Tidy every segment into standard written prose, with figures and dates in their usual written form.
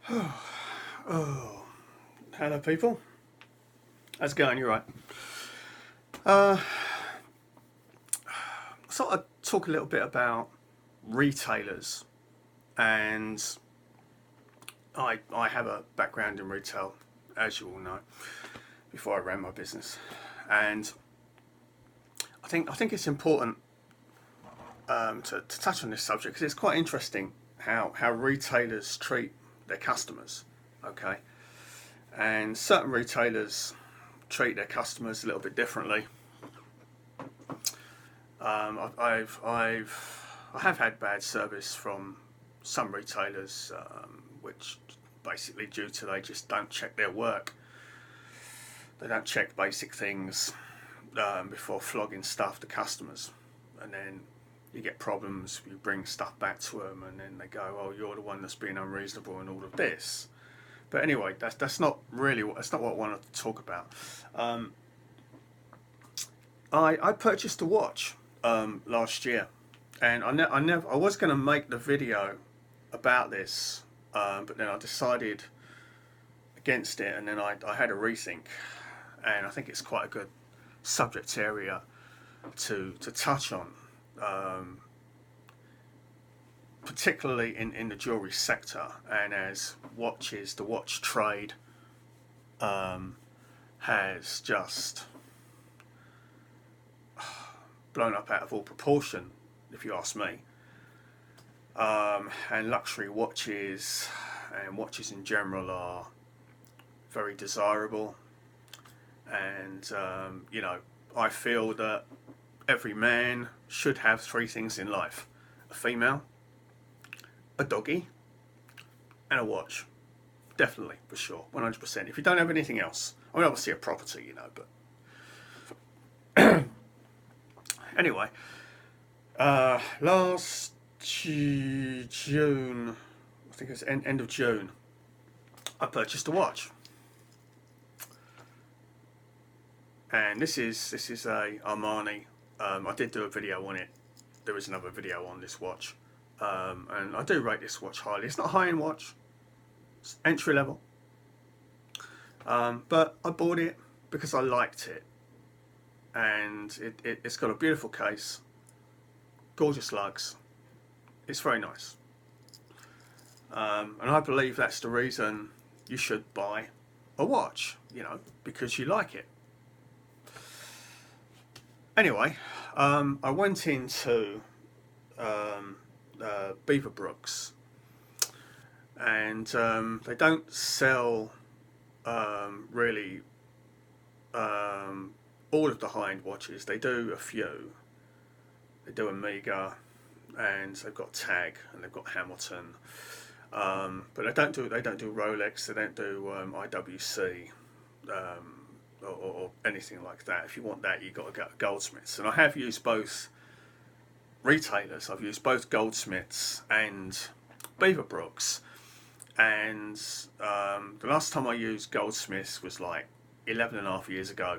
Oh, hello people. How's it going? You right? Uh, I thought I'd talk a little bit about retailers, and I have a background in retail, as you all know, before I ran my business, and I think it's important to touch on this subject because it's quite interesting how retailers treat their customers. Okay, and certain retailers treat their customers a little bit differently. I have had bad service from some retailers, which basically due to they just don't check their work. They don't check basic things before flogging stuff to customers, and then you get problems. You bring stuff back to them, and then they go, "Oh, you're the one that's been unreasonable and all of this." But anyway, that's not really that's not what I wanted to talk about. Um, I purchased a watch last year, and I was going to make the video about this, but then I decided against it, and then I had a rethink, and I think it's quite a good subject area to touch on, um, particularly in the jewelry sector, and as watches, the watch trade um, has just blown up out of all proportion, if you ask me. And luxury watches and watches in general are very desirable. And, I feel that every man should have three things in life: a female, a doggy, and a watch. Definitely, for sure, 100%. If you don't have anything else, I mean, obviously a property, but anyway, last June, I think it's end of June, I purchased a watch, and this is a Armani. I did do a video on it. There is another video on this watch, and I do rate this watch highly. It's not a high-end watch; it's entry level, but I bought it because I liked it, and it's got a beautiful case, gorgeous lugs. It's very nice. And I believe that's the reason you should buy a watch, because you like it. Anyway, I went into Beaverbrooks, and they don't sell really all of the high-end watches. They do a few. They do Omega, and they've got Tag, and they've got Hamilton, but they don't do Rolex. They don't do IWC, or anything like that. If you want that, you've got to go to Goldsmiths. And I have used both retailers. I've used both Goldsmiths and Beaverbrooks. And the last time I used Goldsmiths was like 11 and a half years ago.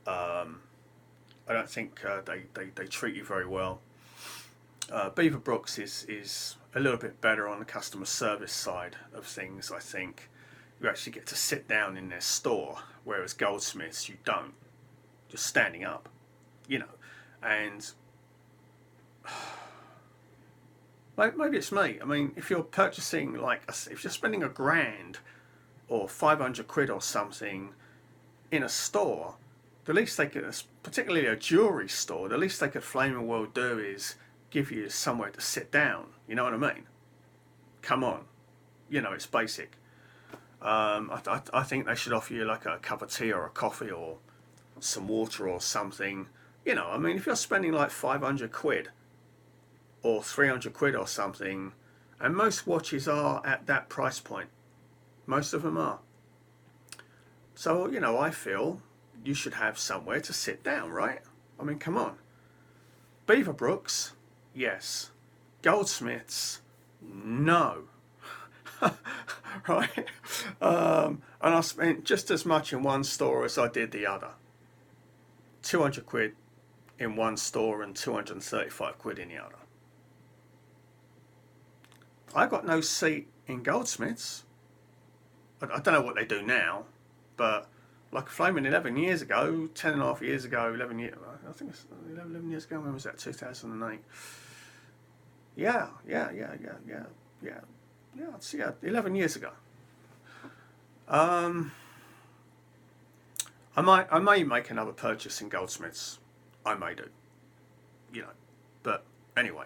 I don't think they treat you very well. Beaverbrooks is a little bit better on the customer service side of things. I think you actually get to sit down in their store, whereas Goldsmiths you don't. Just standing up, and maybe it's me. I mean, if you're purchasing if you're spending £1,000 or 500 quid or something in a store, the least they could, particularly a jewelry store, the least they could flaming well do is give you somewhere to sit down. You know what I mean? Come on, it's basic. I think they should offer you like a cup of tea or a coffee or some water or something. I mean, if you're spending like 500 quid or 300 quid or something, and most watches are at that price point, most of them are. So, I feel you should have somewhere to sit down, right? I mean, come on. Beaverbrooks, yes. Goldsmiths, no. Right? And I spent just as much in one store as I did the other. 200 quid in one store and 235 quid in the other. I got no seat in Goldsmiths. I don't know what they do now, but like a flaming 11 years ago, 10 and a half years ago, 11 years, I think it's 11 years ago, when was that, 2008? Yeah, yeah, yeah, yeah, yeah, yeah, yeah, 11 years ago. Um, I may make another purchase in Goldsmiths. I may do, you know. But anyway,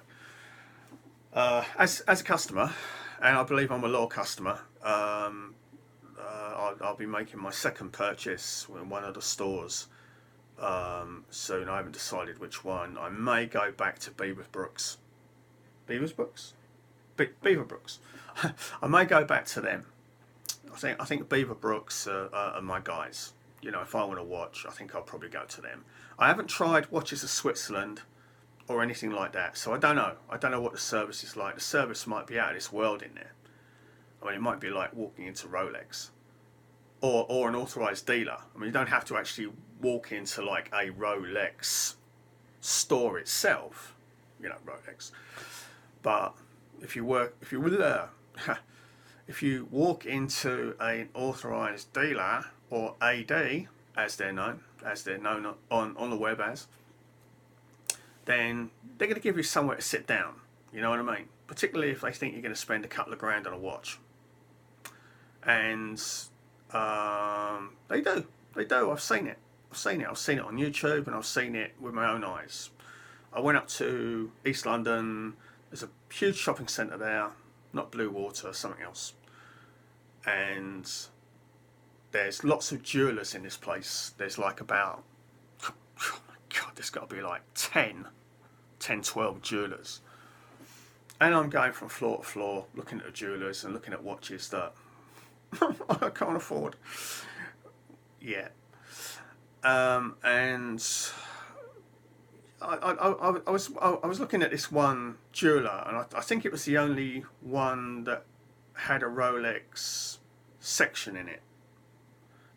as a customer, and I believe I'm a loyal customer, I'll be making my second purchase in one of the stores soon. I haven't decided which one. I may go back to Beaverbrook's. Beaversbrooks? Beaverbrooks. I may go back to them. I think Beaverbrooks are my guys. You know, if I want to watch, I think I'll probably go to them. I haven't tried Watches of Switzerland or anything like that, so I don't know. I don't know what the service is like. The service might be out of this world in there. I mean, it might be like walking into Rolex or an authorised dealer. I mean, you don't have to actually walk into like a Rolex store itself, you know, Rolex. But if you walk into an authorised dealer, or AD, as they're known on the web as, then they're going to give you somewhere to sit down. You know what I mean? Particularly if they think you're going to spend a couple of grand on a watch. And they do. I've seen it. I've seen it on YouTube, and I've seen it with my own eyes. I went up to East London. There's a huge shopping centre there, not Blue Water, something else. And there's lots of jewellers in this place. There's like about, oh my God, there's got to be like 10, 12 jewellers. And I'm going from floor to floor, looking at the jewellers and looking at watches that I can't afford yet. And I was looking at this one jeweler, and I think it was the only one that had a Rolex section in it.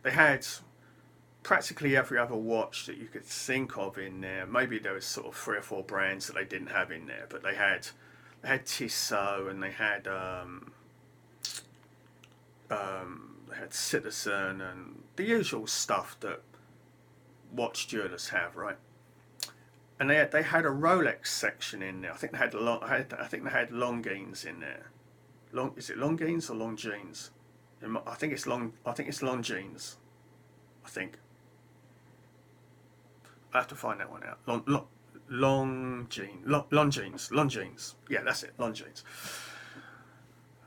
They had practically every other watch that you could think of in there. Maybe there was sort of 3 or 4 brands that they didn't have in there, but they had Tissot, and they had Citizen, and the usual stuff that watch jewelers have, right? And they had a Rolex section in there. I think they had Longines in there. Is it Longines or Longines? I think it's Longines. I think. I have to find that one out. Longines. Yeah, that's it. Longines.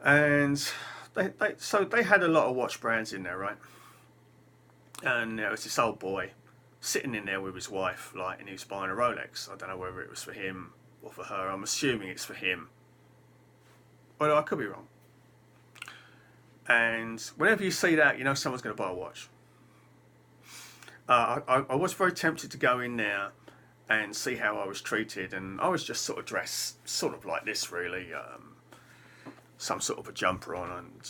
And they had a lot of watch brands in there, right? And there was this old boy sitting in there with his wife, like, and he was buying a Rolex. I don't know whether it was for him or for her. I'm assuming it's for him, but I could be wrong. And whenever you see that, you know someone's going to buy a watch. I was very tempted to go in there and see how I was treated, and I was just sort of dressed sort of like this, really, some sort of a jumper on, and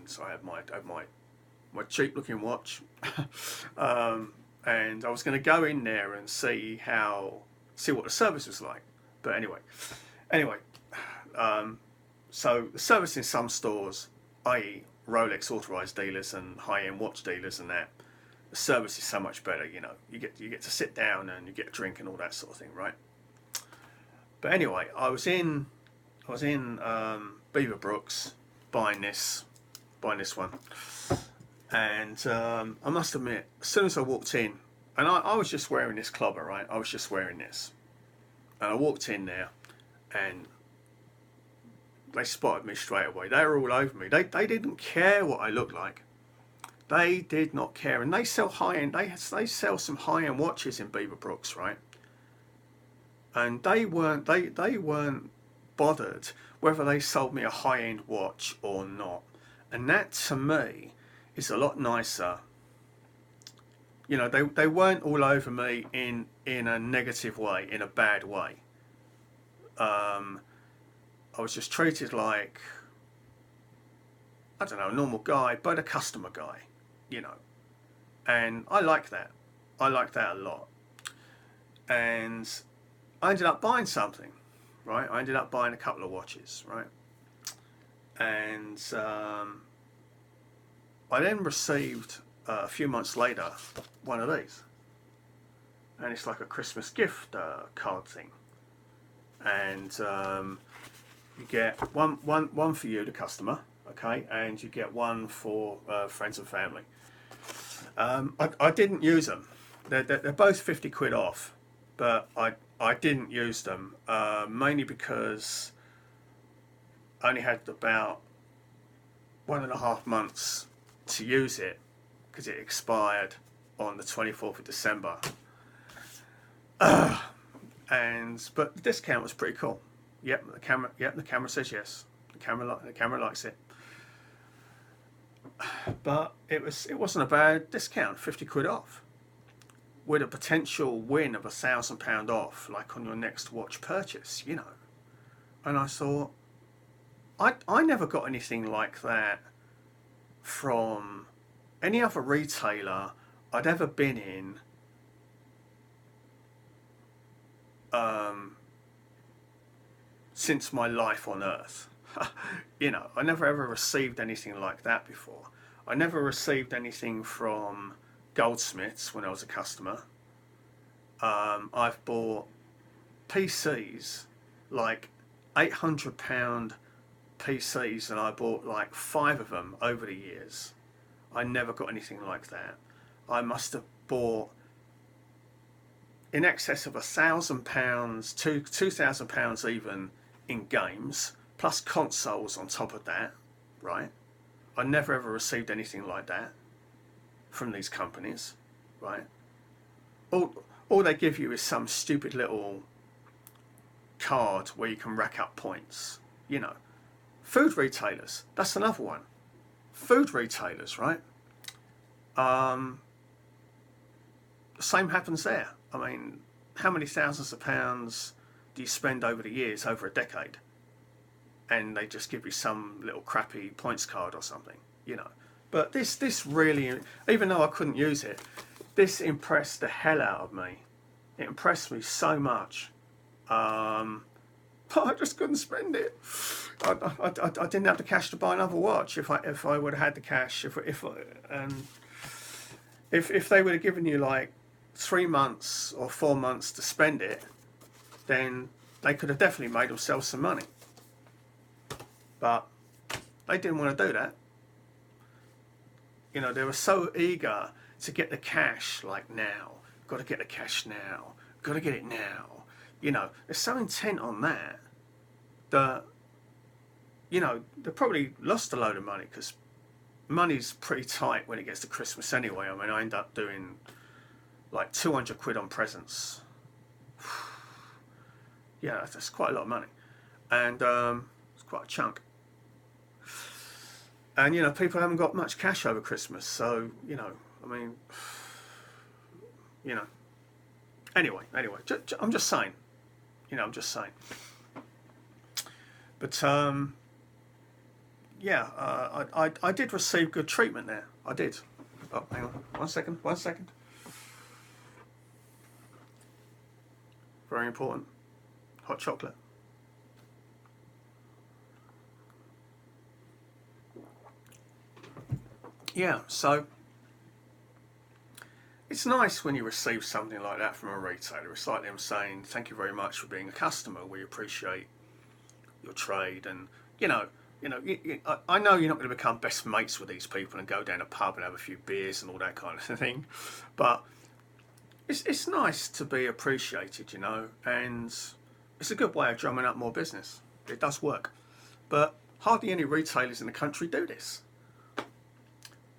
so I had my cheap looking watch. And I was going to go in there and see what the service was like. But anyway, so the service in some stores, i.e. Rolex authorised dealers and high-end watch dealers and that, the service is so much better. You know, you get to sit down and you get a drink and all that sort of thing, right? But anyway, I was in Beaverbrooks buying this one. And I must admit, as soon as I walked in, and I was just wearing this clobber, right? I was just wearing this. And I walked in there, and they spotted me straight away. They were all over me. They didn't care what I looked like. They did not care. And they sell high-end, they sell some high-end watches in Beaverbrooks, right? And they weren't bothered whether they sold me a high-end watch or not. And that, to me, is a lot nicer. You know, they weren't all over me in a negative way, in a bad way. I was just treated like, I don't know, a normal guy, but a customer guy, you know. And I like that. I like that a lot. And I ended up buying something, right? I ended up buying a couple of watches, right? And I then received a few months later one of these, and it's like a Christmas gift card thing, and you get one for you, the customer, okay, and you get one for friends and family. I didn't use them. They're both 50 quid off, but I didn't use them mainly because I only had about 1.5 months to use it because it expired on the 24th of December. But the discount was pretty cool. Yep, the camera says yes. The camera likes it. But it wasn't a bad discount, 50 quid off, with a potential win of £1,000 off, like on your next watch purchase, you know. And I thought, I never got anything like that from any other retailer I'd ever been in. Since my life on earth. You know, I never ever received anything like that before. I never received anything from Goldsmiths when I was a customer. I've bought PCs, like £800 PCs, and I bought like 5 of them over the years. I never got anything like that. I must have bought in excess of £1,000, £2,000 even in games, plus consoles on top of that, right? I never ever received anything like that from these companies, right? All they give you is some stupid little card where you can rack up points, you know. Food retailers, that's another one. Food retailers, right? The same happens there. I mean, how many thousands of pounds do you spend over the years, over a decade? And they just give you some little crappy points card or something, you know. But this really, even though I couldn't use it, this impressed the hell out of me. It impressed me so much. But I just couldn't spend it. I didn't have the cash to buy another watch. If I would have had the cash, if they would have given you like 3 months or 4 months to spend it, then they could have definitely made themselves some money. But they didn't want to do that. You know, they were so eager to get the cash, like now. Got to get the cash now. Got to get it now. You know, they're so intent on that that, you know, they probably lost a load of money because money's pretty tight when it gets to Christmas anyway. I mean, I end up doing like 200 quid on presents. Yeah, that's quite a lot of money. And it's quite a chunk. And, you know, people haven't got much cash over Christmas. So, you know, I mean, you know. Anyway, I'm just saying. You know, I'm just saying. But, yeah, I did receive good treatment there. I did. Oh, hang on. One second. Very important. Hot chocolate. Yeah, so it's nice when you receive something like that from a retailer. It's like them saying, thank you very much for being a customer. We appreciate your trade. And, I know you're not going to become best mates with these people and go down a pub and have a few beers and all that kind of thing. But it's nice to be appreciated, you know, and it's a good way of drumming up more business. It does work. But hardly any retailers in the country do this.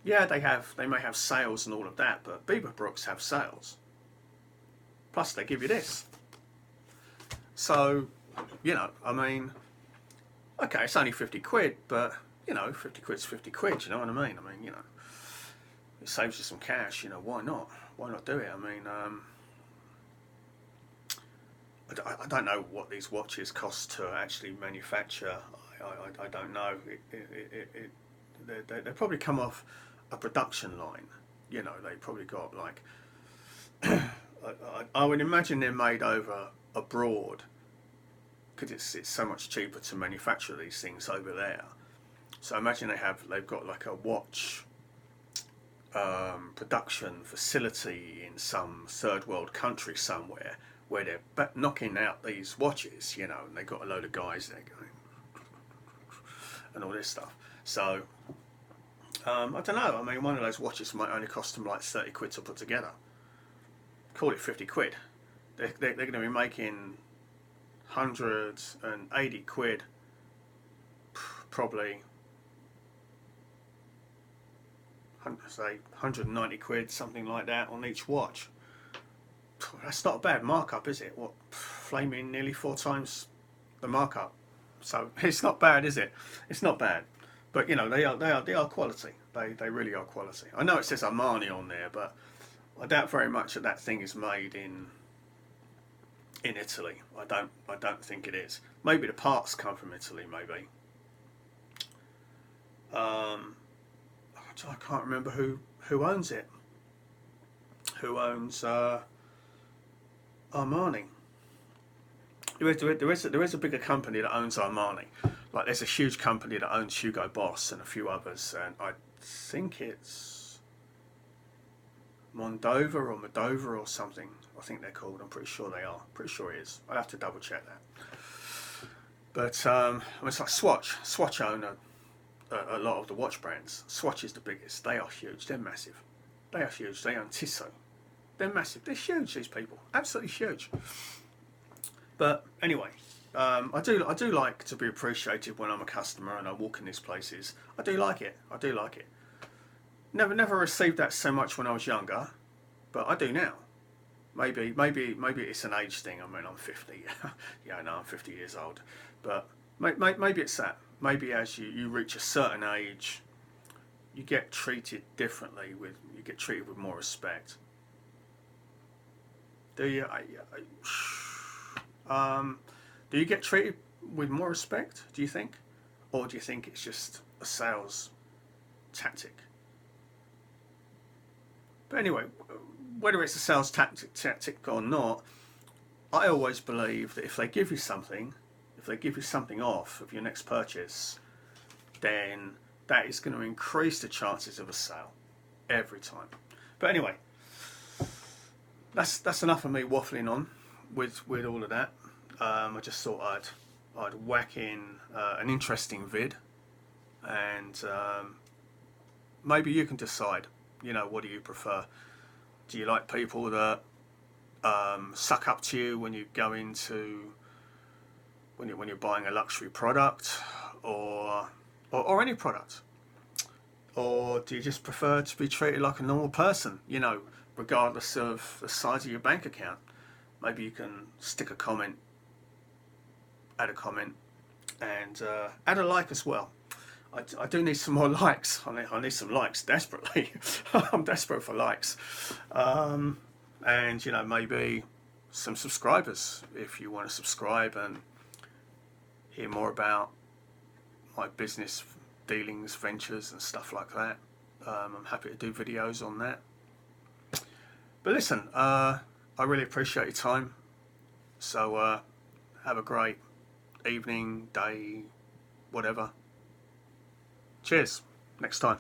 Yeah, they may have sales and all of that, but Beaverbrook's have sales. Plus they give you this. So, you know, I mean, okay, it's only 50 quid, but, you know, 50 quid's 50 quid, you know what I mean? I mean, you know, it saves you some cash, you know, why not? Why not do it? I mean, I don't know what these watches cost to actually manufacture. I don't know. They probably come off a production line. You know, they probably got like, I would imagine they're made over abroad because it's so much cheaper to manufacture these things over there. So I imagine they've got like a watch production facility in some third world country somewhere where they're knocking out these watches, you know, and they've got a load of guys there going and all this stuff. So I don't know. I mean, one of those watches might only cost them like 30 quid to put together. Call it 50 quid. They're going to be making 180 quid, probably, say 190 quid, something like that, on each watch. That's not a bad markup, is it? What, flaming nearly 4 times the markup. So it's not bad, is it? It's not bad. But you know, they are quality. They really are quality. I know it says Armani on there, but I doubt very much that thing is made in Italy. I don't think it is. Maybe the parts come from Italy. Maybe. I can't remember who owns it. Who owns Armani? There is a bigger company that owns Armani. Like there's a huge company that owns Hugo Boss and a few others, and I think it's Moldova or something. I think they're called. I'm pretty sure they are. Pretty sure it is. I'll have to double check that. But I mean, it's like Swatch. Swatch own a lot of the watch brands. Swatch is the biggest. They are huge. They're massive. They are huge. They own Tissot. They're massive. They're huge. These people, absolutely huge. But anyway, I do like to be appreciated when I'm a customer and I walk in these places. I do like it. I do like it. Never received that so much when I was younger, but I do now. Maybe it's an age thing. I mean, I'm 50. Yeah, I know I'm 50 years old, but maybe it's that. Maybe as you reach a certain age, you get treated differently. You get treated with more respect. Do you? Do you get treated with more respect? Do you think, or do you think it's just a sales tactic? But anyway, whether it's a sales tactic or not, I always believe that if they give you something off of your next purchase, then that is going to increase the chances of a sale every time. But anyway, that's enough of me waffling on with all of that. I just thought I'd whack in an interesting vid, and maybe you can decide. You know, what do you prefer? Do you like people that suck up to you when you go into when you're buying a luxury product or any product, or do you just prefer to be treated like a normal person? You know, regardless of the size of your bank account. Maybe you can stick a comment, add a comment, and add a like as well. I do need some more likes. I need some likes desperately. I'm desperate for likes. And, you know, maybe some subscribers if you want to subscribe and hear more about my business dealings, ventures and stuff like that. I'm happy to do videos on that. But listen, I really appreciate your time. So have a great evening, day, whatever. Cheers. Next time.